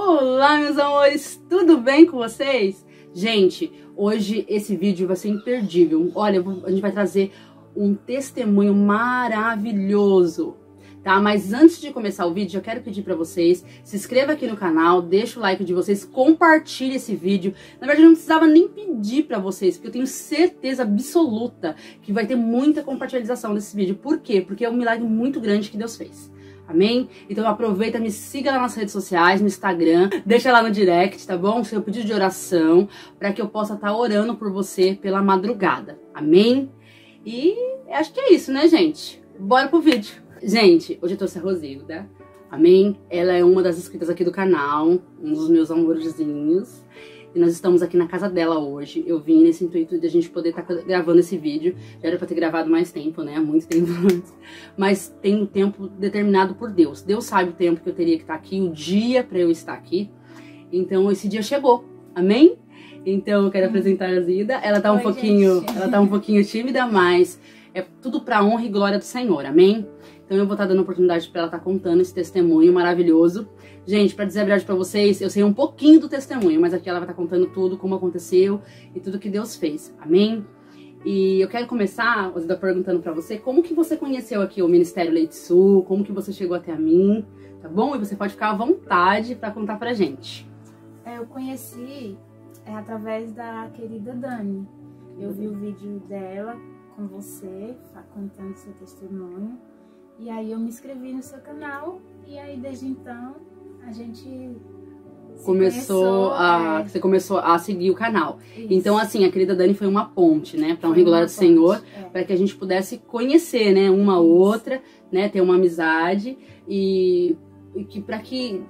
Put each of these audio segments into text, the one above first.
Olá, meus amores, tudo bem com vocês? Gente, hoje esse vídeo vai ser imperdível. Olha, a gente vai trazer um testemunho maravilhoso, tá? Mas antes de começar o vídeo, eu quero pedir pra vocês, se inscreva aqui no canal, deixa o like de vocês, compartilhe esse vídeo. Na verdade, eu não precisava nem pedir pra vocês, porque eu tenho certeza absoluta que vai ter muita compartilhação desse vídeo. Por quê? Porque é um milagre muito grande que Deus fez. Amém? Então aproveita, me siga lá nas redes sociais, no Instagram, deixa lá no direct, tá bom? Seu pedido de oração, para que eu possa estar orando por você pela madrugada. Amém? E acho que é isso, né, gente? Bora pro vídeo. Gente, hoje eu trouxe a Rosilda. Amém? Ela é uma das inscritas aqui do canal, um dos meus amorzinhos. E nós estamos aqui na casa dela hoje. Eu vim nesse intuito de a gente poder estar gravando esse vídeo. Já era pra ter gravado mais tempo, né? Muito tempo antes. Mas tem um tempo determinado por Deus. Deus sabe o tempo que eu teria que estar aqui, o dia pra eu estar aqui. Então esse dia chegou. Amém? Então eu quero apresentar a Zida. Ela tá um pouquinho tímida, mas é tudo pra honra e glória do Senhor. Amém? Então eu vou estar dando oportunidade pra ela estar contando esse testemunho maravilhoso. Gente, pra dizer a verdade pra vocês, eu sei um pouquinho do testemunho, mas aqui ela vai estar contando tudo, como aconteceu e tudo que Deus fez. Amém? E eu quero começar, Zida, perguntando pra você, como que você conheceu aqui o Ministério Leite Sul, como que você chegou até a mim, tá bom? E você pode ficar à vontade pra contar pra gente. Eu conheci através da querida Dani. Eu vi o vídeo dela com você, contando seu testemunho. E aí eu me inscrevi no seu canal e aí desde então a gente você começou a seguir o canal. Isso. Então assim, a querida Dani foi uma ponte, né, para honra e glória do Senhor, para que a gente pudesse conhecer, né, uma outra, né, ter uma amizade e que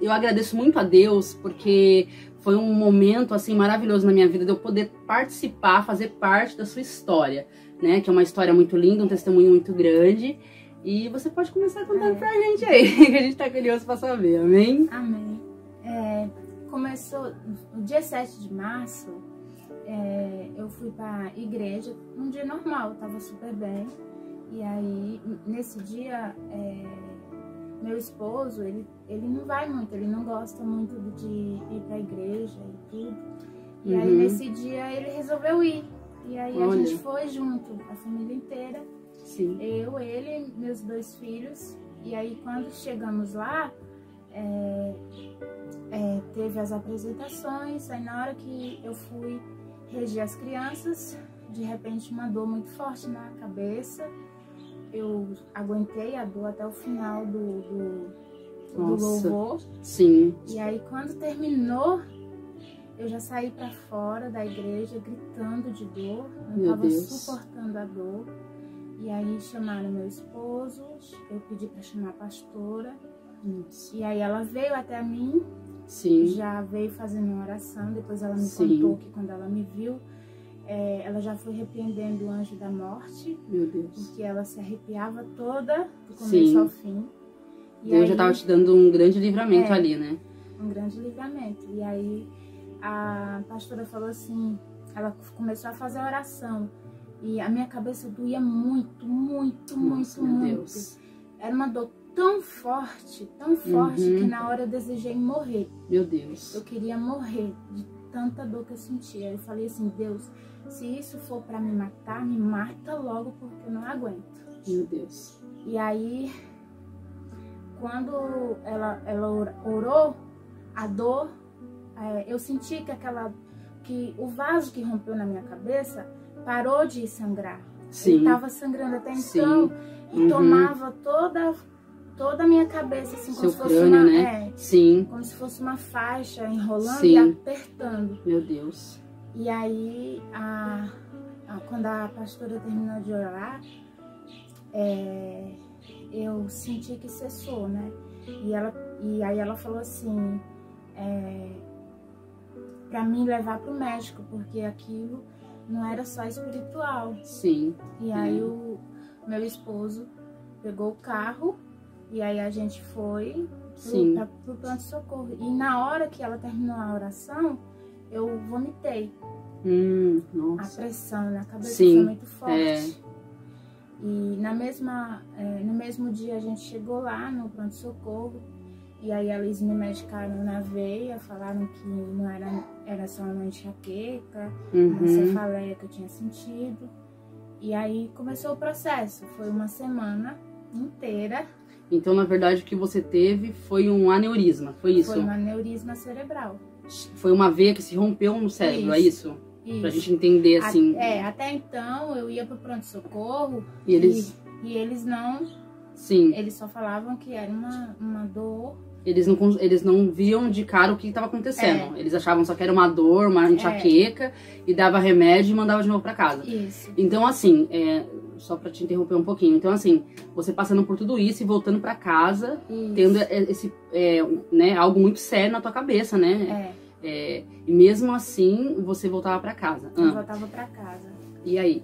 eu agradeço muito a Deus porque foi um momento assim maravilhoso na minha vida de eu poder participar, fazer parte da sua história, né, que é uma história muito linda, um testemunho muito grande. E você pode começar contando pra gente aí, que a gente tá curioso pra saber, amém? Amém. Começou no dia 7 de março, eu fui pra igreja, um dia normal, eu tava super bem. E aí, nesse dia, meu esposo, ele não vai muito, ele não gosta muito de ir pra igreja e tudo. E aí, nesse dia, ele resolveu ir. E aí, a gente foi junto, a família inteira. Sim. Eu, ele, meus 2 filhos. E aí quando chegamos lá, teve as apresentações. Aí na hora que eu fui reger as crianças, de repente uma dor muito forte na cabeça. Eu aguentei a dor até o final do louvor. Sim. E aí quando terminou, eu já saí pra fora da igreja gritando de dor. Eu tava suportando a dor. E aí chamaram meu esposo, eu pedi para chamar a pastora. E aí ela veio até mim. Sim. Já veio fazendo uma oração. Depois ela me contou que quando ela me viu, ela já foi repreendendo o anjo da morte. Meu Deus. Porque ela se arrepiava toda, do começo ao fim. E Deus aí, já estava te dando um grande livramento ali, né? Um grande livramento. E aí a pastora falou assim, ela começou a fazer a oração. E a minha cabeça doía muito, muito, Nossa, muito, meu muito. Deus. Era uma dor tão forte, que na hora eu desejei morrer. Meu Deus. Eu queria morrer de tanta dor que eu sentia. Eu falei assim, Deus, se isso for pra me matar, me mata logo porque eu não aguento. Meu Deus. E aí, quando ela orou, a dor, eu senti que o vaso que rompeu na minha cabeça parou de sangrar. Sim. Ele estava sangrando até então e tomava toda a minha cabeça, assim, como se fosse crânio, né? Sim. Como se fosse uma faixa enrolando Sim. e apertando. Meu Deus. E aí, quando a pastora terminou de orar, eu senti que cessou, né? E aí ela falou assim, para mim levar pro médico, porque aquilo não era só espiritual. Sim. E aí o meu esposo pegou o carro e aí a gente foi pro pronto-socorro. E na hora que ela terminou a oração, eu vomitei. Nossa. A pressão na cabeça foi muito forte. E no mesmo dia a gente chegou lá no pronto-socorro E aí eles me medicaram na veia, falaram que não era só uma enxaqueca, uma cefaleia que eu tinha sentido. E aí começou o processo, foi uma semana inteira. Então, na verdade, o que você teve foi um aneurisma, foi isso? Foi um aneurisma cerebral. Foi uma veia que se rompeu no cérebro, é isso? Isso. Pra gente entender, assim. Até então eu ia pro pronto-socorro e eles não... Sim. Eles só falavam que era uma dor. Eles não viam de cara o que estava acontecendo. Eles achavam só que era uma dor, uma enxaqueca, e dava remédio e mandava de novo pra casa. Isso. Então, assim, só pra te interromper um pouquinho. Então, assim, você passando por tudo isso e voltando pra casa, tendo esse, né, algo muito sério na tua cabeça, né? E mesmo assim, você voltava pra casa. Eu voltava pra casa. E aí?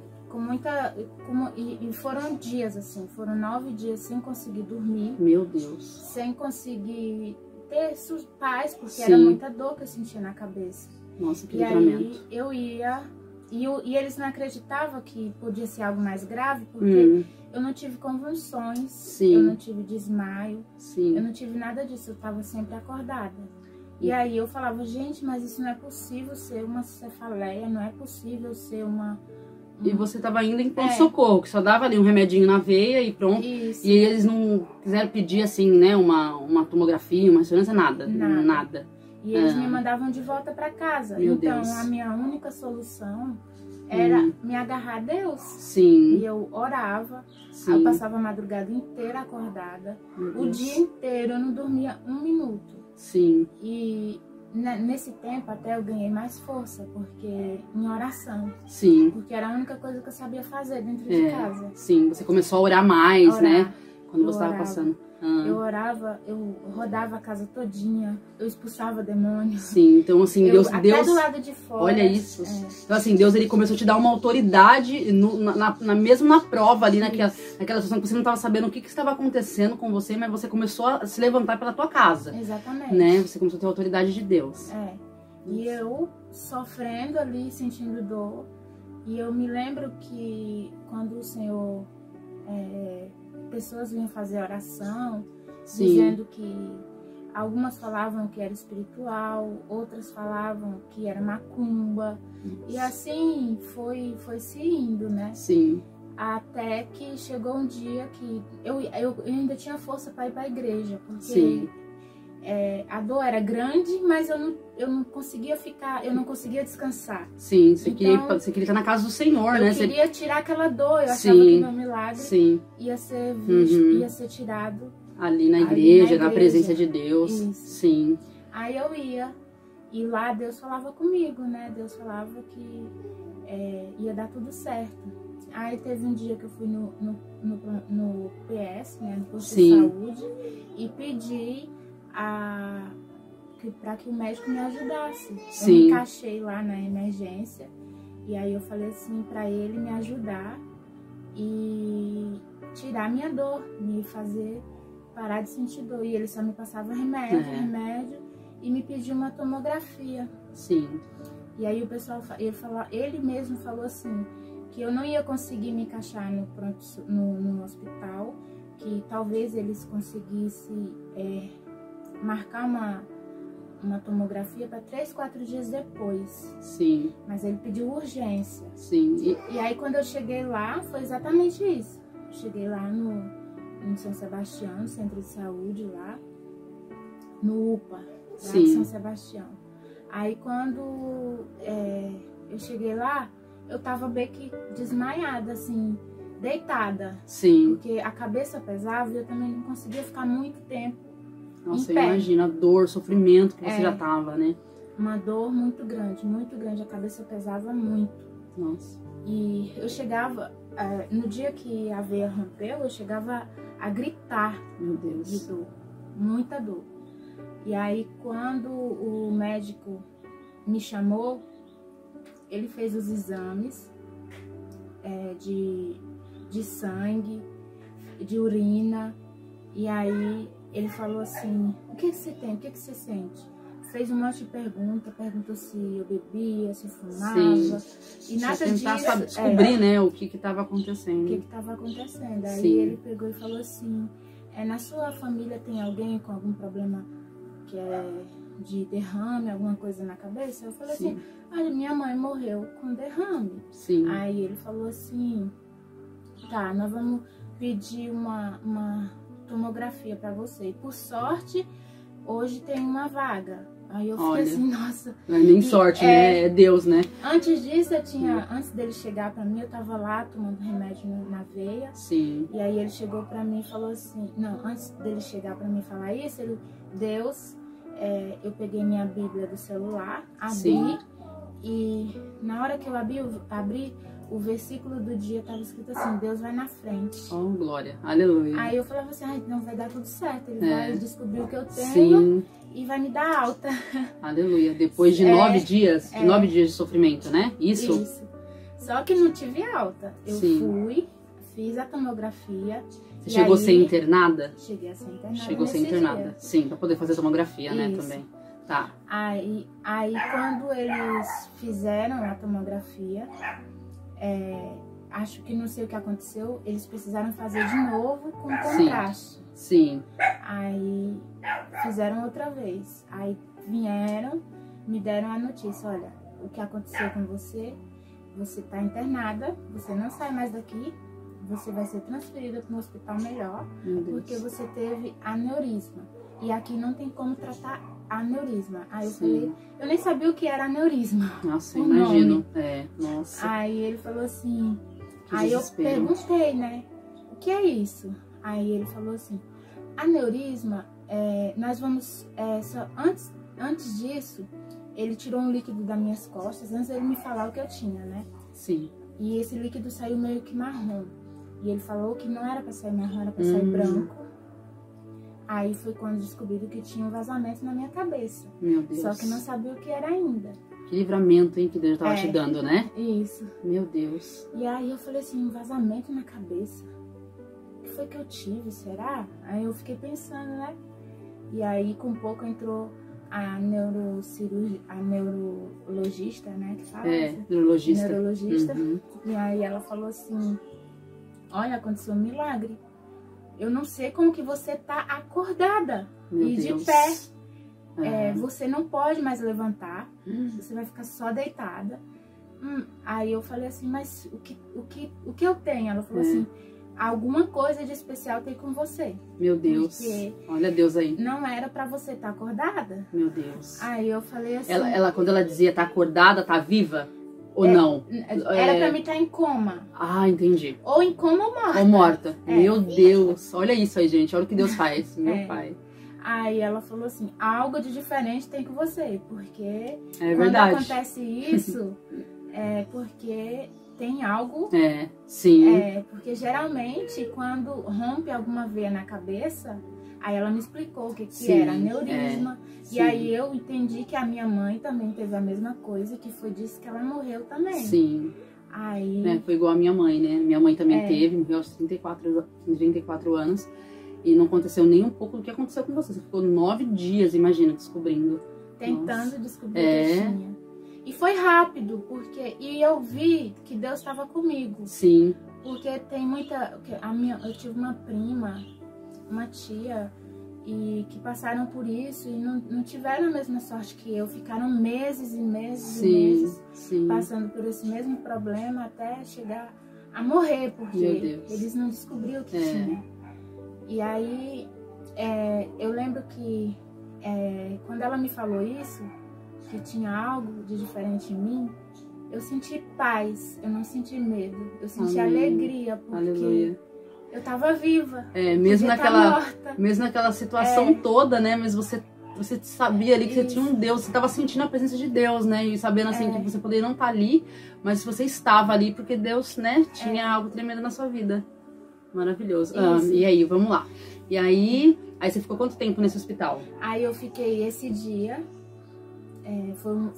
E foram dias, assim, foram 9 dias sem conseguir dormir. Meu Deus. Sem conseguir ter paz, porque era muita dor que eu sentia na cabeça. Nossa, que livramento. E aí eu ia, e eles não acreditavam que podia ser algo mais grave, porque eu não tive convulsões, eu não tive desmaio, eu não tive nada disso, eu tava sempre acordada. E aí eu falava, gente, mas isso não é possível ser uma cefaleia, não é possível ser uma... E você tava indo em pronto-socorro, que só dava ali um remedinho na veia e pronto. Isso. E eles não quiseram pedir, assim, né, uma tomografia, uma ressonância, nada. E eles me mandavam de volta pra casa. Meu então, Deus. a minha única solução era me agarrar a Deus. Sim. E eu orava. Sim. Eu passava a madrugada inteira acordada. O dia inteiro eu não dormia um minuto. Sim. E nesse tempo até eu ganhei mais força, porque em oração. Sim. Porque era a única coisa que eu sabia fazer dentro de casa. Sim, você começou a orar mais, né? Quando você estava passando. Eu orava, eu rodava a casa todinha, eu expulsava demônios. Sim, então assim, Deus... Até do lado de fora. Olha isso. Então assim, Deus, ele começou a te dar uma autoridade mesmo na prova ali, naquela situação que você não estava sabendo o que estava acontecendo com você, mas você começou a se levantar pela tua casa. Exatamente. Né? Você começou a ter a autoridade de Deus. E eu sofrendo ali, sentindo dor. E eu me lembro que quando o Senhor... pessoas vinham fazer oração, dizendo que algumas falavam que era espiritual, outras falavam que era macumba. E assim foi se indo, né? Sim. Até que chegou um dia que eu ainda tinha força para ir para a igreja, porque a dor era grande, mas eu não conseguia ficar, eu não conseguia descansar. Sim, você queria estar na casa do Senhor, né? Eu queria tirar aquela dor, eu achava que meu milagre ia ser visto, ia ser tirado ali na igreja, na presença de Deus. Isso. Sim. Aí eu ia, e lá Deus falava comigo, né? Deus falava que ia dar tudo certo. Aí teve um dia que eu fui no PS, né? No posto de saúde, e pedi para que o médico me ajudasse. Eu me encaixei lá na emergência, e aí eu falei assim para ele me ajudar e tirar minha dor, me fazer parar de sentir dor. E ele só me passava remédio e me pediu uma tomografia. Sim. E aí o pessoal, ele mesmo falou assim, que eu não ia conseguir me encaixar no hospital, que talvez eles conseguissem marcar uma tomografia para 3, 4 dias depois. Sim. Mas ele pediu urgência. Sim. E aí quando eu cheguei lá, foi exatamente isso. Eu cheguei lá em São Sebastião, no centro de saúde lá, no UPA, lá de São Sebastião. Aí quando eu cheguei lá, eu tava bem que desmaiada, assim, deitada. Sim. Porque a cabeça pesava e eu também não conseguia ficar muito tempo. Nossa, imagina a dor, o sofrimento que você já tava, né? Uma dor muito grande, a cabeça pesava muito. Nossa. E eu chegava, no dia que a veia rompeu, eu chegava a gritar. Meu Deus. De dor, muita dor. E aí quando o médico me chamou, ele fez os exames de sangue, de urina, e aí ele falou assim, o que você tem, o que você sente? Fez um monte de perguntou se eu bebia, se eu fumava, e nada disso. Tentar descobrir, né, o que estava acontecendo. O que estava acontecendo. Aí ele pegou e falou assim, na sua família tem alguém com algum problema que é de derrame, alguma coisa na cabeça. Eu falei Sim. assim, olha, minha mãe morreu com derrame. Sim. Aí ele falou assim, tá, nós vamos pedir uma tomografia pra você. E por sorte, hoje tem uma vaga. Aí eu fiquei assim, nossa. Não é nem sorte, né? É Deus, né? Antes disso, antes dele chegar pra mim, eu tava lá tomando remédio na veia. Sim. E aí ele chegou pra mim e falou assim, não, antes dele chegar pra mim e falar isso, Deus, eu peguei minha Bíblia do celular, abri, Sim. e na hora que eu abri, o versículo do dia tava escrito assim, Deus vai na frente. Oh, glória. Aleluia. Aí eu falava assim, não, vai dar tudo certo, ele vai descobrir o que eu tenho. Sim. E vai me dar alta. Aleluia. Depois de 9 dias, 9 dias de sofrimento, né? Isso? Só que não tive alta. Eu fui, fiz a tomografia. Você chegou a ser internada? Cheguei a ser internada. Chegou a ser internada. Dia. Sim, pra poder fazer tomografia, né? Também. Tá. Aí quando eles fizeram a tomografia, acho que não sei o que aconteceu, eles precisaram fazer de novo com contraste. Sim. Aí fizeram outra vez. Aí vieram, me deram a notícia, olha, o que aconteceu com você, você tá internada, você não sai mais daqui, você vai ser transferida para um hospital melhor, porque você teve aneurisma. E aqui não tem como tratar aneurisma. Aí eu falei, eu nem sabia o que era aneurisma. Nossa, imagino. Nossa. Aí ele falou assim, aí eu perguntei, né, o que é isso? Aí ele falou assim, aneurisma, nós vamos, antes disso, ele tirou um líquido das minhas costas, antes dele me falar o que eu tinha, né? Sim. E esse líquido saiu meio que marrom. E ele falou que não era pra sair marrom, era pra sair branco. Aí foi quando descobriram que tinha um vazamento na minha cabeça. Meu Deus. Só que não sabia o que era ainda. Que livramento, hein, que Deus tava te dando, né? Isso. Meu Deus. E aí eu falei assim, um vazamento na cabeça. O que foi que eu tive, será? Aí eu fiquei pensando, né? E aí com pouco entrou a neurologista, né? Que fala, neurologista. Neurologista. E aí ela falou assim, olha, aconteceu um milagre. Eu não sei como que você tá acordada e de pé. Você não pode mais levantar, você vai ficar só deitada. Aí eu falei assim, mas o que eu tenho? Ela falou assim, alguma coisa de especial tem com você. Meu Deus. Porque olha Deus aí. Não era pra você estar acordada. Meu Deus. Aí eu falei assim... Quando ela dizia tá acordada, tá viva? Ou não? Era pra mim estar em coma. Ah, entendi. Ou em coma ou morta. Ou morta. Meu Deus. Olha isso aí, gente. Olha o que Deus faz. Meu pai. Aí ela falou assim, algo de diferente tem com você. Porque quando acontece isso, é porque tem algo... sim. Porque geralmente, quando rompe alguma veia na cabeça... Aí ela me explicou o que era aneurisma. E aí eu entendi que a minha mãe também teve a mesma coisa, que foi disso que ela morreu também. Sim. Aí... foi igual a minha mãe, né? Minha mãe também teve, morreu aos 34 anos. E não aconteceu nem um pouco do que aconteceu com você. Você ficou 9 dias, imagina, descobrindo. Tentando descobrir o que eu tinha. E foi rápido, porque... E eu vi que Deus estava comigo. Sim. Porque tem muita... Eu tive uma prima... uma tia, e que passaram por isso e não tiveram a mesma sorte que eu, ficaram meses e meses e meses passando por esse mesmo problema até chegar a morrer, porque eles não descobriram o que tinha. E aí, eu lembro que quando ela me falou isso, que tinha algo de diferente em mim, eu senti paz, eu não senti medo, eu senti alegria, porque... eu tava viva. Mesmo naquela situação toda, né? Mas você sabia ali que você tinha um Deus, você tava sentindo a presença de Deus, né? E sabendo assim que você poderia não estar ali, mas você estava ali porque Deus, né, tinha algo tremendo na sua vida. Maravilhoso. E aí, vamos lá. E aí você ficou quanto tempo nesse hospital? Aí eu fiquei esse dia,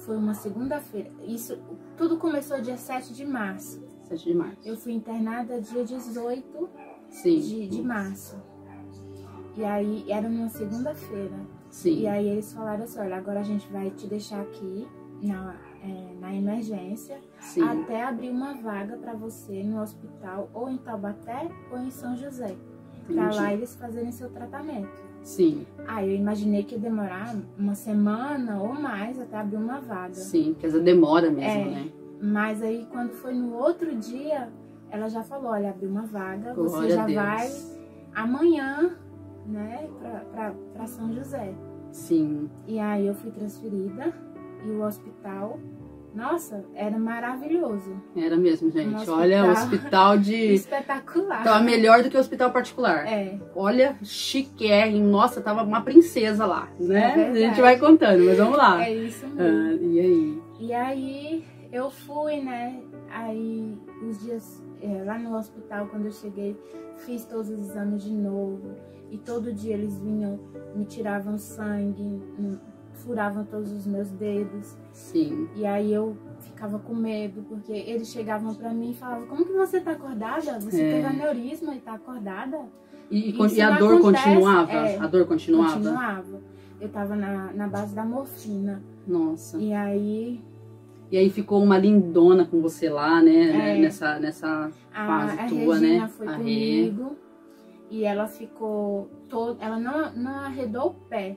foi uma segunda-feira. Isso tudo começou dia 7 de março. 7 de março. Eu fui internada dia 18 de março. E aí era uma segunda-feira. E aí eles falaram assim, olha, agora a gente vai te deixar aqui na emergência até abrir uma vaga para você no hospital ou em Taubaté ou em São José. Para lá eles fazerem seu tratamento. Sim. Aí eu imaginei que ia demorar uma semana ou mais até abrir uma vaga. Sim, quer dizer, demora mesmo, né? Mas aí quando foi no outro dia, ela já falou, olha, abriu uma vaga, você Glória já a Deus. vai amanhã, né, pra São José. Sim. E aí eu fui transferida e o hospital, nossa, era maravilhoso. Era mesmo, gente. Hospital, olha, o hospital de... espetacular. Tava melhor do que o hospital particular. Olha, chiquérrimo. Nossa, tava uma princesa lá, né? A gente vai contando, mas vamos lá. É isso mesmo. E aí? E aí eu fui, né? Aí os dias lá no hospital, quando eu cheguei, fiz todos os exames de novo. E todo dia eles vinham, me tiravam sangue, furavam todos os meus dedos. Sim. E aí eu ficava com medo, porque eles chegavam pra mim e falavam, como que você tá acordada? Você teve aneurisma e tá acordada? E a dor continuava? A dor continuava? Continuava. Eu tava na base da morfina. Nossa. E aí ficou uma lindona com você lá, né? Nessa fase tua, né? A Regina foi comigo. E ela ficou ela não arredou o pé.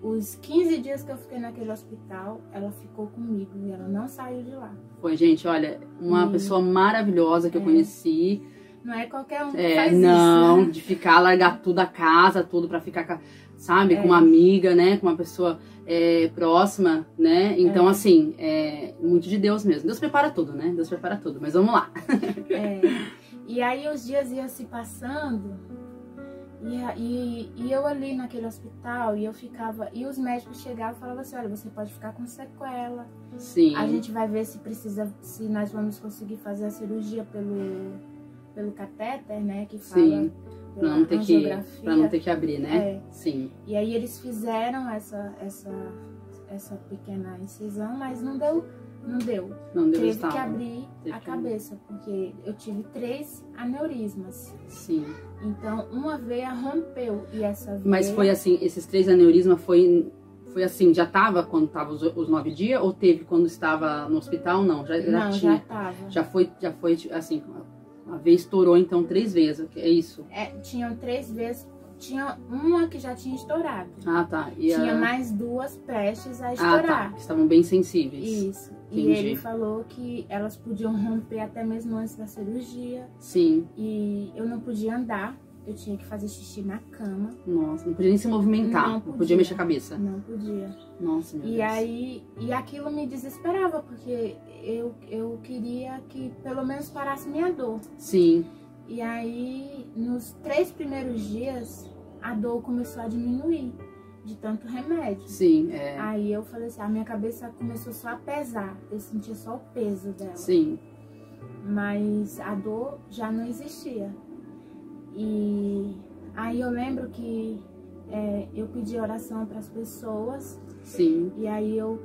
Os 15 dias que eu fiquei naquele hospital, ela ficou comigo e ela não saiu de lá. Foi, gente, olha, uma pessoa maravilhosa que eu conheci. Não é qualquer um que faz não, isso, né? de ficar, largar tudo, a casa, tudo pra ficar, sabe, com uma amiga, né? Com uma pessoa próxima, né? Então, assim, muito de Deus mesmo. Deus prepara tudo, né? Deus prepara tudo, mas vamos lá. E aí os dias iam se passando e eu ali naquele hospital, e eu ficava, e os médicos chegavam e falavam assim, olha, você pode ficar com sequela. Sim. A gente vai ver se nós vamos conseguir fazer a cirurgia pelo catéter, né, que fala. Sim. Pra não ter que abrir, né? Sim. E aí eles fizeram essa pequena incisão, mas não deu. Teve que abrir a cabeça, porque eu tive 3 aneurismas. Sim. Então, uma veia rompeu e essa veia... Mas foi assim, esses 3 aneurismas foi assim, já tava quando tava os 9 dias? Ou teve quando estava no hospital? Não, já tinha. Já tava. Já foi assim, a veia estourou então 3 vezes, é isso? Tinham 3 vezes. Tinha uma que já tinha estourado. Ah, tá. Tinha mais 2 prestes a estourar. Ah, tá. Que estavam bem sensíveis. Isso. Entendi. E ele falou que elas podiam romper até mesmo antes da cirurgia. Sim. E eu não podia andar. Eu tinha que fazer xixi na cama. Nossa, não podia nem se movimentar. Não podia mexer a cabeça. Não podia. Nossa, meu Deus. E aquilo me desesperava, porque eu queria que pelo menos parasse minha dor. Sim. E aí, nos 3 primeiros dias, a dor começou a diminuir, de tanto remédio. Sim, Aí eu falei assim, a minha cabeça começou só a pesar, eu sentia só o peso dela. Sim. Mas a dor já não existia. E aí eu lembro que eu pedi oração para as pessoas. Sim. E aí eu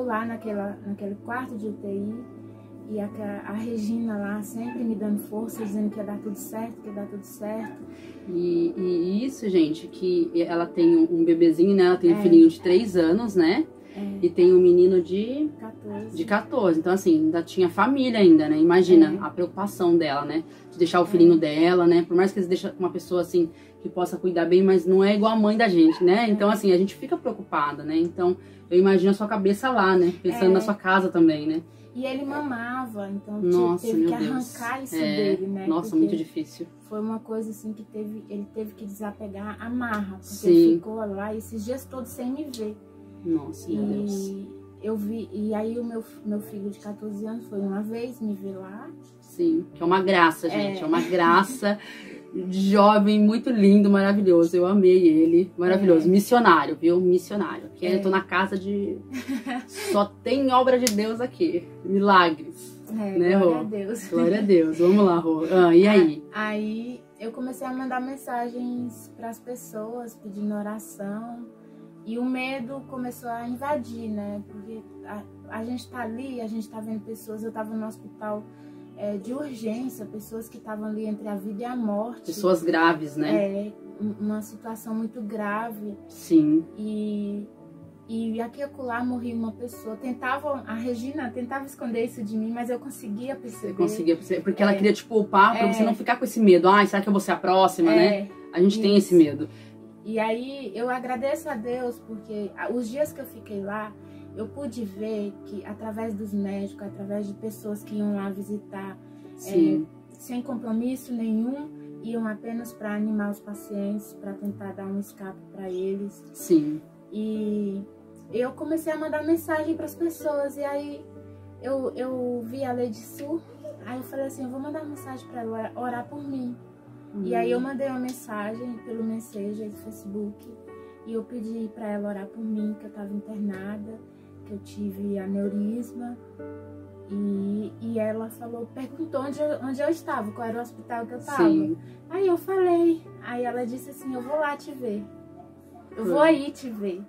lá naquele quarto de UTI, e a Regina lá sempre me dando força, dizendo que ia dar tudo certo, que ia dar tudo certo. E isso, gente, que ela tem um bebezinho, né? Ela tem um filhinho de 3 anos, né? E tem um menino de 14. Então, assim, ainda tinha família ainda, né? Imagina a preocupação dela, né? De deixar o filhinho dela, né? Por mais que eles deixem uma pessoa, assim, que possa cuidar bem, mas não é igual a mãe da gente, né? Então, assim, a gente fica preocupada, né? Então, eu imagino a sua cabeça lá, né? Pensando na sua casa também, né? E ele mamava, então teve que arrancar isso dele, né? Nossa, porque muito difícil. Foi uma coisa assim que ele teve que desapegar a marra, porque Sim. ele ficou lá esses dias todos sem me ver. Nossa, meu Deus. Eu vi, e aí o meu filho de 14 anos foi uma vez me ver lá. Sim, que é uma graça, gente, é uma graça. Jovem, muito lindo, maravilhoso. Eu amei ele, maravilhoso. Missionário, viu? Missionário. Aqui eu tô na casa de... Só tem obra de Deus aqui. Milagres. Né, Glória Rô? a Deus. Glória a Deus. Vamos lá, Rô. E aí? Aí eu comecei a mandar mensagens pras pessoas, pedindo oração. E o medo começou a invadir, né? Porque a gente tá ali, a gente tá vendo pessoas... Eu tava no hospital... de urgência, pessoas que estavam ali entre a vida e a morte. Pessoas graves, né? Uma situação muito grave. Sim. E aqui e acolá morria uma pessoa. A Regina tentava esconder isso de mim, mas eu conseguia perceber. Você conseguia perceber, porque ela queria te poupar pra você não ficar com esse medo. Ai, será que eu vou ser a próxima, né? A gente tem esse medo. E aí eu agradeço a Deus porque os dias que eu fiquei lá, eu pude ver que através dos médicos, através de pessoas que iam lá visitar, sem compromisso nenhum, iam apenas para animar os pacientes, para tentar dar um escape para eles. Sim. E eu comecei a mandar mensagem para as pessoas, e aí eu vi a Lady Su, aí eu falei assim, eu vou mandar uma mensagem para ela orar por mim. E aí eu mandei uma mensagem pelo Messenger do Facebook, e eu pedi para ela orar por mim, que eu estava internada, que eu tive aneurisma, e ela perguntou onde eu estava, qual era o hospital que eu estava. Aí eu falei, aí ela disse assim, eu vou lá te ver, eu vou aí te ver.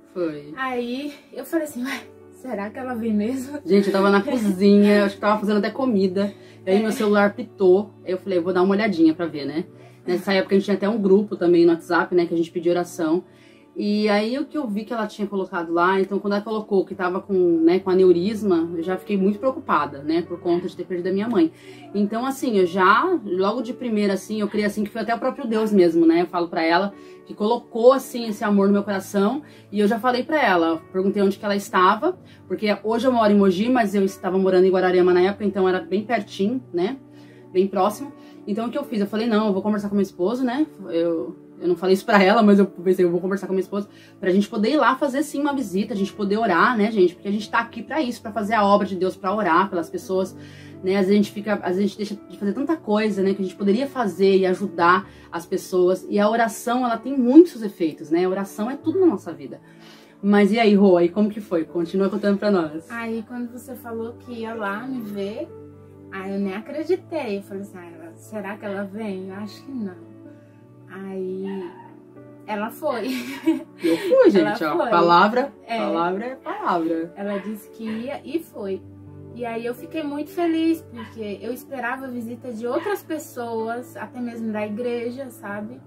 Aí eu falei assim, será que ela vem mesmo? Gente, eu tava na cozinha, acho que tava fazendo até comida, e aí meu celular pitou, aí eu falei, vou dar uma olhadinha pra ver, né? Nessa época a gente tinha até um grupo também no WhatsApp, né, que a gente pedia oração. E aí o que eu vi que ela tinha colocado lá, então quando ela colocou que tava com aneurisma, eu já fiquei muito preocupada, né, por conta de ter perdido a minha mãe. Então assim, eu já, logo de primeira assim, eu creio assim que foi até o próprio Deus mesmo, né, eu falo pra ela, que colocou assim esse amor no meu coração, e eu já falei pra ela, perguntei onde que ela estava, porque hoje eu moro em Mogi, mas eu estava morando em Guararema na época, então era bem pertinho, né, bem próximo. Então o que eu fiz? Eu falei, não, eu vou conversar com meu esposo, né? Eu não falei isso pra ela, mas eu pensei, eu vou conversar com meu esposo pra gente poder ir lá fazer sim uma visita, a gente poder orar, né, gente? Porque a gente tá aqui pra isso, pra fazer a obra de Deus, pra orar pelas pessoas, né? Às vezes a gente deixa de fazer tanta coisa, né, que a gente poderia fazer e ajudar as pessoas. E a oração, ela tem muitos efeitos, né? A oração é tudo na nossa vida. Mas e aí, Rô, aí como que foi? Continua contando pra nós. Aí quando você falou que ia lá me ver, aí eu nem acreditei. Eu falei assim, será que ela vem? Eu acho que não. Aí ela foi. Eu fui, gente, ó. Foi. Palavra é palavra. Ela disse que ia e foi. E aí eu fiquei muito feliz, porque eu esperava a visita de outras pessoas, até mesmo da igreja, sabe?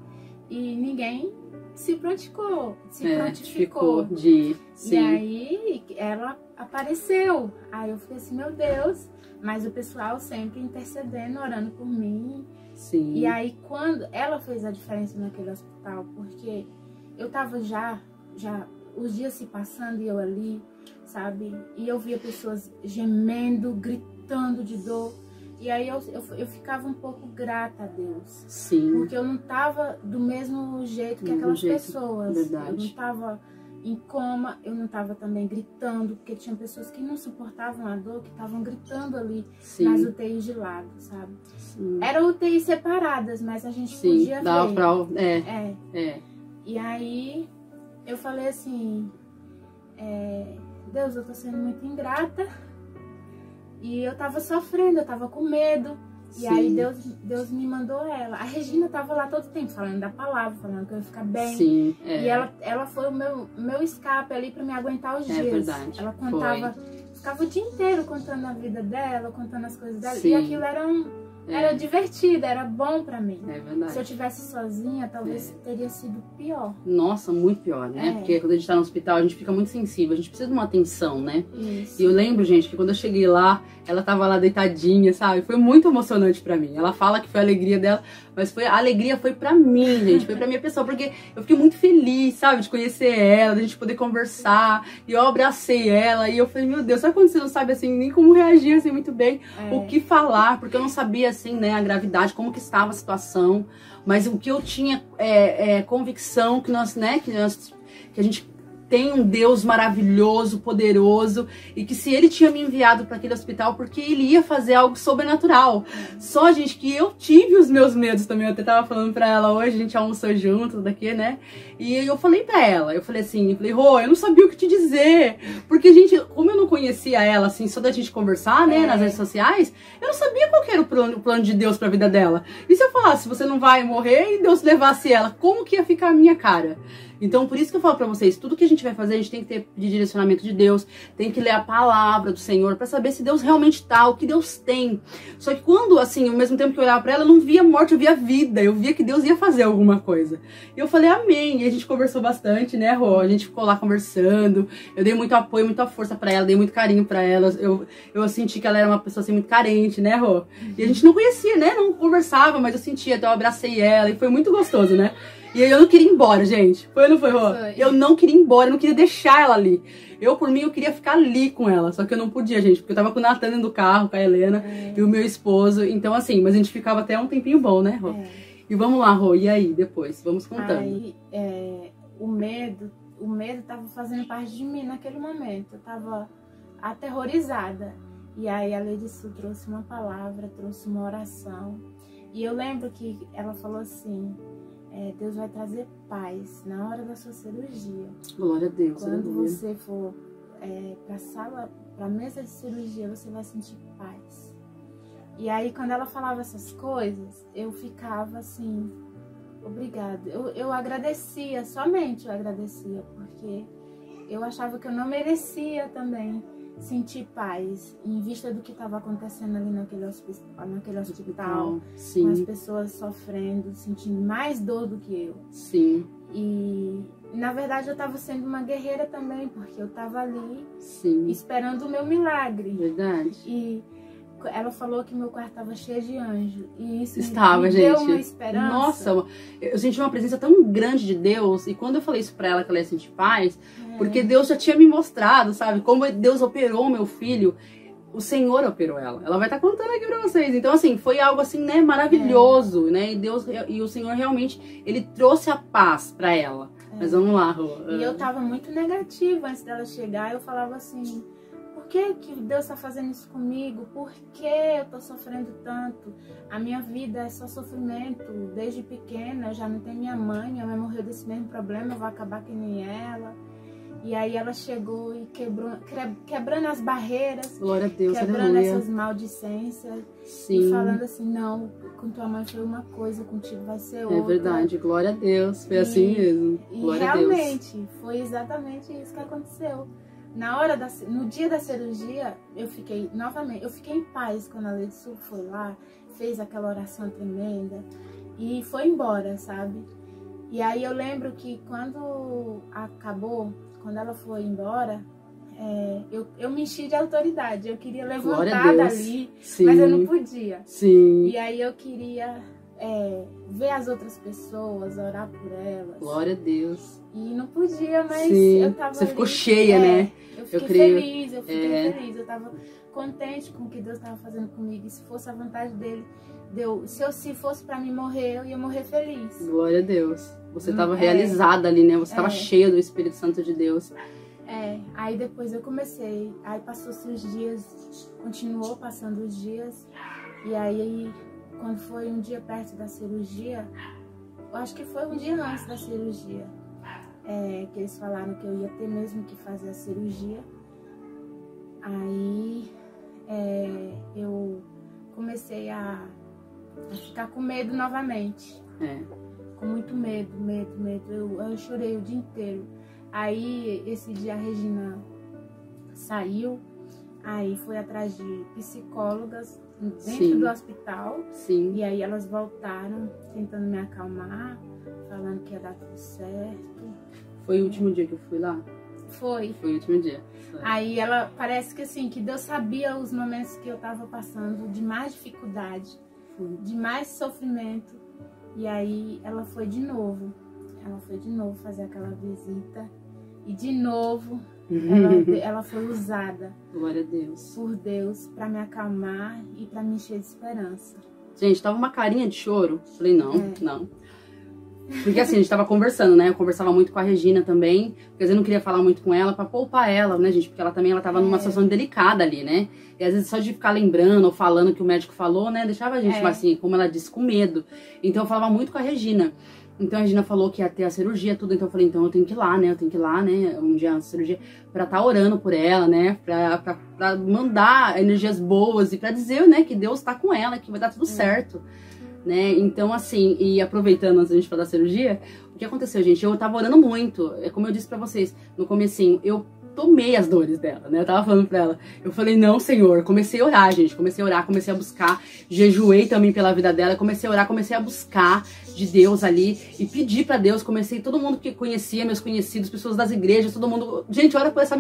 E ninguém se prontificou. E aí ela apareceu. Aí eu fiquei assim, meu Deus. Mas o pessoal sempre intercedendo, orando por mim. Sim. E aí quando ela fez a diferença naquele hospital, porque eu tava já os dias se passando e eu ali, sabe? E eu via pessoas gemendo, gritando de dor. E aí eu ficava um pouco grata a Deus. Sim. Porque eu não tava do mesmo jeito que aquelas pessoas. Verdade. Eu não tava em coma, eu não tava também gritando, porque tinha pessoas que não suportavam a dor, que estavam gritando ali nas UTIs de lado, sabe? Sim. Eram UTIs separadas, mas a gente podia ver. E aí eu falei assim, Deus, eu tô sendo muito ingrata, e eu tava sofrendo, eu tava com medo. E aí Deus me mandou ela. A Regina tava lá todo tempo falando da palavra, falando que eu ia ficar bem. Sim, E ela foi o meu escape ali pra me aguentar os dias. Verdade. Ela contava, ficava o dia inteiro contando a vida dela, contando as coisas dela. E aquilo era divertido, era bom pra mim. É verdade. Se eu tivesse sozinha, talvez teria sido pior. Nossa, muito pior, né? Porque quando a gente tá no hospital, a gente fica muito sensível, a gente precisa de uma atenção, né? Isso. E eu lembro, gente, que quando eu cheguei lá, ela tava lá deitadinha, sabe? Foi muito emocionante pra mim. Ela fala que foi a alegria dela, mas a alegria foi pra mim, gente. Foi pra minha pessoa, porque eu fiquei muito feliz, sabe? De conhecer ela, de a gente poder conversar. E eu abracei ela e eu falei, meu Deus, sabe quando você não sabe, assim, nem como reagir, assim, muito bem? O que falar, porque eu não sabia, assim, né, a gravidade, como que estava a situação. Mas o que eu tinha convicção que que a gente tem um Deus maravilhoso, poderoso, e que se ele tinha me enviado para aquele hospital, porque ele ia fazer algo sobrenatural. Só, gente, que eu tive os meus medos também. Eu até tava falando pra ela hoje, a gente almoçou junto daqui, né? E eu falei pra ela, eu falei assim, Rô, eu não sabia o que te dizer, porque, gente, como eu não conhecia ela, assim, só da gente conversar, né, nas redes sociais, eu não sabia qual que era o plano de Deus pra vida dela. E se eu falasse, você não vai morrer, e Deus levasse ela, como que ia ficar a minha cara? Então, por isso que eu falo pra vocês, tudo que a gente vai fazer, a gente tem que ter de direcionamento de Deus, tem que ler a palavra do Senhor pra saber se Deus realmente tá, o que Deus tem. Só que quando, assim, ao mesmo tempo que eu olhava pra ela, eu não via morte, eu via vida, eu via que Deus ia fazer alguma coisa. E eu falei, amém. E a gente conversou bastante, né, Rô? A gente ficou lá conversando, eu dei muito apoio, muita força pra ela, dei muito carinho pra ela, eu senti que ela era uma pessoa, assim, muito carente, né, Rô? E a gente não conhecia, né, não conversava, mas eu sentia, então eu abracei ela e foi muito gostoso, né? E aí eu não queria ir embora, gente. Foi ou não foi, Rô? Foi. Eu não queria ir embora, eu não queria deixar ela ali. Eu, por mim, eu queria ficar ali com ela. Só que eu não podia, gente, porque eu tava com o Natan dentro do carro, com a Helena e o meu esposo. Então, assim, mas a gente ficava até um tempinho bom, né, Rô? E vamos lá, Rô, e aí, depois? Vamos contando. Aí, o medo tava fazendo parte de mim naquele momento. Eu tava aterrorizada. E aí a Lady Su trouxe uma palavra, trouxe uma oração. E eu lembro que ela falou assim, Deus vai trazer paz na hora da sua cirurgia. Glória a Deus. Quando você for pra sala, pra mesa de cirurgia, você vai sentir paz. E aí quando ela falava essas coisas, eu ficava assim, obrigada. Eu agradecia, somente eu agradecia, porque eu achava que eu não merecia também sentir paz, em vista do que estava acontecendo ali naquele hospital, sim, com as pessoas sofrendo, sentindo mais dor do que eu. Sim. E na verdade eu estava sendo uma guerreira também, porque eu estava ali, sim, esperando o meu milagre. Verdade. E ela falou que meu quarto estava cheio de anjo. E isso me deu uma esperança. Nossa, eu senti uma presença tão grande de Deus. E quando eu falei isso pra ela, que ela ia sentir paz, porque Deus já tinha me mostrado, sabe? Como Deus operou meu filho. O Senhor operou ela. Ela vai estar contando aqui pra vocês. Então, assim, foi algo assim, né, maravilhoso, né? E o Senhor realmente, Ele trouxe a paz pra ela. Mas vamos lá, Rô. E eu tava muito negativa antes dela chegar. Eu falava assim, por que Deus tá fazendo isso comigo? Por que eu tô sofrendo tanto? A minha vida é só sofrimento. Desde pequena, eu já não tenho minha mãe morreu desse mesmo problema, eu vou acabar que nem ela. E aí ela chegou e quebrando as barreiras, glória a Deus, quebrando aleluia. Essas maldicências. Sim. E falando assim, não, com tua mãe foi uma coisa, contigo vai ser outra. É verdade, glória a Deus, foi assim mesmo. Glória e a Deus. realmente, foi exatamente isso que aconteceu. No dia da cirurgia, eu fiquei em paz quando a Lady Su foi lá, fez aquela oração tremenda e foi embora, sabe? E aí eu lembro que quando acabou, quando ela foi embora, eu me enchi de autoridade. Eu queria levantar dali, sim, mas eu não podia. Sim. E aí eu queria ver as outras pessoas, orar por elas. Glória a Deus. E não podia, mas sim. eu tava Você ali, ficou cheia, né? Eu fiquei feliz, eu tava contente com o que Deus tava fazendo comigo. E se fosse a vontade dele, se fosse pra mim morrer, eu ia morrer feliz. Glória a Deus. Você estava realizada ali, né? Você estava cheia do Espírito Santo de Deus. Aí depois eu comecei. Aí passou-se os dias, continuou passando os dias. E aí, quando foi um dia perto da cirurgia, eu acho que foi um dia antes da cirurgia, que eles falaram que eu ia ter mesmo que fazer a cirurgia. Aí eu comecei a ficar com medo novamente. Com muito medo. Eu chorei o dia inteiro. Aí, esse dia a Regina saiu, aí foi atrás de psicólogas dentro do hospital. Sim. E aí elas voltaram, tentando me acalmar, falando que ia dar tudo certo. Foi o último dia que eu fui lá? Foi. Foi o último dia. Aí ela, parece que assim, que Deus sabia os momentos que eu tava passando de mais dificuldade, de mais sofrimento. E aí ela foi de novo. Ela foi de novo fazer aquela visita. E de novo ela foi usada. Glória a Deus. Por Deus para me acalmar e para me encher de esperança. Gente, tava uma carinha de choro. Falei, não. Porque assim, a gente tava conversando, né? Eu conversava muito com a Regina também. Porque às vezes eu não queria falar muito com ela pra poupar ela, né, gente? Porque ela também tava numa situação delicada ali, né? E às vezes só de ficar lembrando ou falando o que o médico falou, né? Deixava a gente, assim, como ela disse, com medo. Então eu falava muito com a Regina. Então a Regina falou que ia ter a cirurgia, tudo. Então eu falei, então eu tenho que ir lá, né? Um dia antes da cirurgia, pra estar orando por ela, né? Pra mandar energias boas e pra dizer, né, que Deus tá com ela, que vai dar tudo certo. Né? Então, assim, e aproveitando antes da gente falar da cirurgia, o que aconteceu, gente? Eu tava orando muito, como eu disse pra vocês no comecinho, eu tomei as dores dela, né? Eu tava falando pra ela, eu falei, não, Senhor, comecei a orar, gente, comecei a buscar, jejuei também pela vida dela, comecei a orar, comecei a buscar de Deus ali e pedir pra Deus, todo mundo que conhecia, meus conhecidos, pessoas das igrejas, todo mundo, gente, ora por essa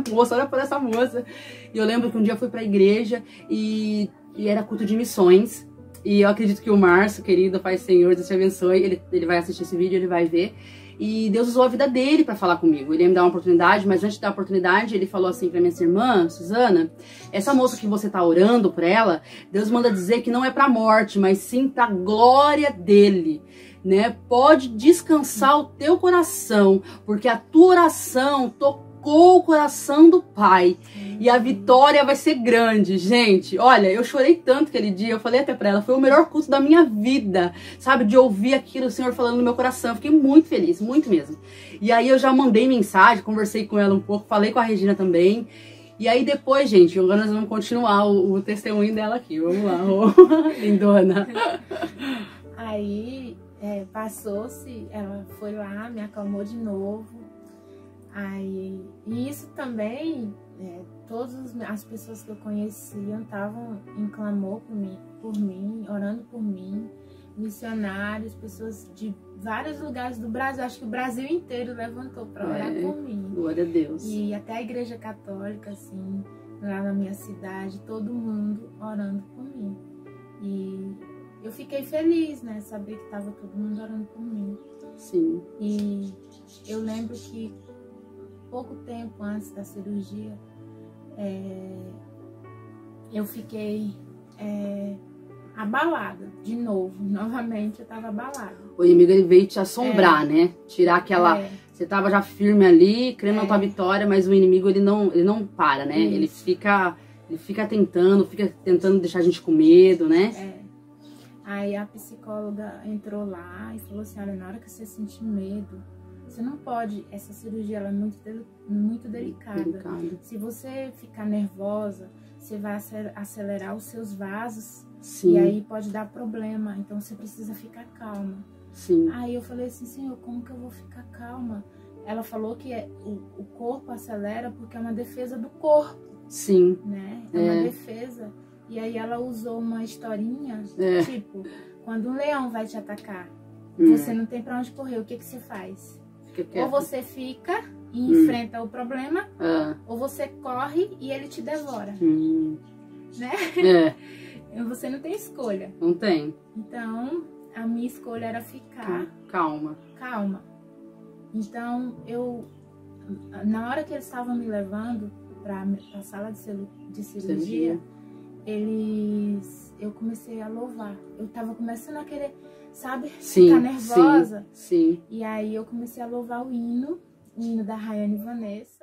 moça. E eu lembro que um dia eu fui pra igreja e era culto de missões. E eu acredito que o Márcio, querido Pai Senhor, Deus te abençoe, ele vai assistir esse vídeo, ele vai ver. E Deus usou a vida dele pra falar comigo. Ele ia me dar uma oportunidade, mas antes de dar a oportunidade, ele falou assim pra minha irmã, Suzana, essa moça que você tá orando por ela, Deus manda dizer que não é pra morte, mas sim pra glória dele, né? Pode descansar o teu coração, porque a tua oração tocou o coração do Pai. E a vitória vai ser grande, gente. Olha, eu chorei tanto aquele dia, eu falei até pra ela, foi o melhor culto da minha vida, sabe? De ouvir aquilo, o Senhor falando no meu coração. Eu fiquei muito feliz, muito mesmo. E aí eu já mandei mensagem, conversei com ela um pouco, falei com a Regina também. E aí depois, gente, agora nós vamos continuar o testemunho dela aqui. Vamos lá, lindona. Aí passou-se, ela foi lá, me acalmou de novo. Aí, e isso também, todas as pessoas que eu conhecia estavam em clamor por mim, orando por mim, missionários, pessoas de vários lugares do Brasil, acho que o Brasil inteiro levantou para orar por mim. Glória a Deus. E até a igreja católica, assim, lá na minha cidade, todo mundo orando por mim. E eu fiquei feliz, né, saber que estava todo mundo orando por mim. Sim. E eu lembro que pouco tempo antes da cirurgia, eu fiquei abalada de novo. Novamente eu tava abalada. O inimigo ele veio te assombrar, né? Tirar aquela... Você tava já firme ali, crendo na tua vitória, mas o inimigo ele não para, né? Ele fica tentando deixar a gente com medo, né? Aí a psicóloga entrou lá e falou assim, olha, na hora que você sentir medo, você não pode, essa cirurgia ela é muito delicada. Se você ficar nervosa, você vai acelerar os seus vasos. Sim. E aí pode dar problema, então você precisa ficar calma. Sim. Aí eu falei assim, Senhor, como que eu vou ficar calma? Ela falou que o corpo acelera porque é uma defesa do corpo. Sim. Né? É uma defesa. E aí ela usou uma historinha, tipo, quando um leão vai te atacar, você não tem pra onde correr, o que você faz? Ou você fica e enfrenta o problema, ou você corre e ele te devora. Né? Você não tem escolha. Não tem. Então, a minha escolha era ficar calma. Então, na hora que eles estavam me levando para a sala de cirurgia, eu comecei a louvar. Eu tava começando a querer, sabe, ficar nervosa. Sim. E aí eu comecei a louvar o hino da Rayane Vanessa.